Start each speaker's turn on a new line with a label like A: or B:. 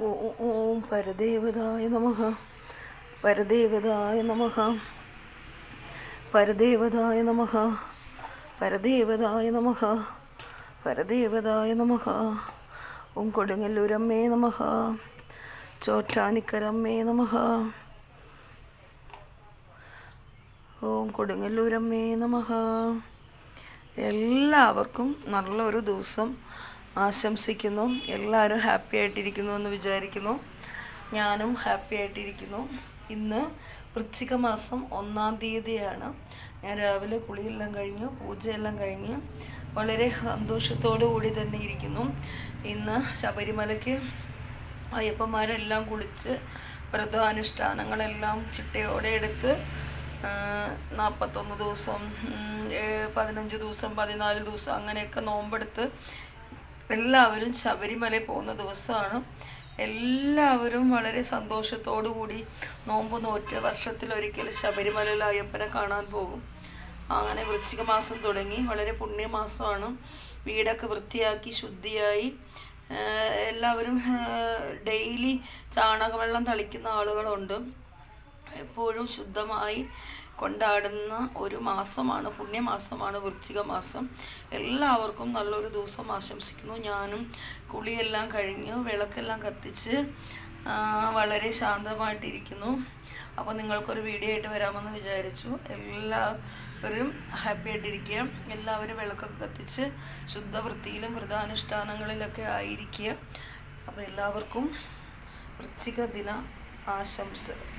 A: ഓം പരദേവതായ നമഃ. പരദേവതായ നമഃ. പരദേവതായ നമഃ. പരദേവതായ നമഃ. പരദേവതായ നമഃ. ഓം കൊടുങ്ങല്ലൂരമ്മേ നമഃ. ചോറ്റാനിക്കരമ്മേ നമഃ. ഓം കൊടുങ്ങല്ലൂരമ്മേ നമഃ. എല്ലാവർക്കും നല്ലൊരു ദിവസം ആശംസിക്കുന്നു. എല്ലാവരും ഹാപ്പി ആയിട്ടിരിക്കുന്നു എന്ന് വിചാരിക്കുന്നു. ഞാനും ഹാപ്പി ആയിട്ടിരിക്കുന്നു. ഇന്ന് വൃശ്ചിക മാസം 1-ാം തീയതിയാണ്. ഞാൻ രാവിലെ കുളിയെല്ലാം കഴിഞ്ഞു, പൂജയെല്ലാം കഴിഞ്ഞ് വളരെ സന്തോഷത്തോടു കൂടി തന്നെ ഇരിക്കുന്നു. ഇന്ന് ശബരിമലയ്ക്ക് അയ്യപ്പന്മാരെല്ലാം കുളിച്ച് വ്രതാനുഷ്ഠാനങ്ങളെല്ലാം ചിട്ടയോടെ എടുത്ത് 41 ദിവസം, 15 ദിവസം, 14 ദിവസം അങ്ങനെയൊക്കെ നോമ്പെടുത്ത് എല്ലാവരും ശബരിമല പോകുന്ന ദിവസമാണ്. എല്ലാവരും വളരെ സന്തോഷത്തോടു കൂടി നോമ്പ് നോറ്റ് വർഷത്തിലൊരിക്കൽ ശബരിമലയിൽ അയ്യപ്പനെ കാണാൻ പോകും. അങ്ങനെ വൃശ്ചിക മാസം തുടങ്ങി. വളരെ പുണ്യമാസമാണ്. വീടൊക്കെ വൃത്തിയാക്കി ശുദ്ധിയായി എല്ലാവരും ഡെയിലി ചാണകവെള്ളം തളിക്കുന്ന ആളുകളുണ്ട്. എപ്പോഴും ശുദ്ധമായി കൊണ്ടാടുന്ന ഒരു മാസമാണ്, പുണ്യമാസമാണ് വൃശ്ചിക മാസം. എല്ലാവർക്കും നല്ലൊരു ദിവസം ആശംസിക്കുന്നു. ഞാനും കുളിയെല്ലാം കഴിഞ്ഞു, വിളക്കെല്ലാം കത്തിച്ച് വളരെ ശാന്തമായിട്ടിരിക്കുന്നു. അപ്പോൾ നിങ്ങൾക്കൊരു വീഡിയോ ആയിട്ട് വരാമെന്ന് വിചാരിച്ചു. എല്ലാവരും ഹാപ്പി ആയിട്ടിരിക്കുക. എല്ലാവരും വിളക്കൊക്കെ കത്തിച്ച് ശുദ്ധവൃത്തിയിലും വ്രതാനുഷ്ഠാനങ്ങളിലൊക്കെ ആയിരിക്കുക. അപ്പോൾ എല്ലാവർക്കും വൃശ്ചിക ദിന ആശംസകൾ.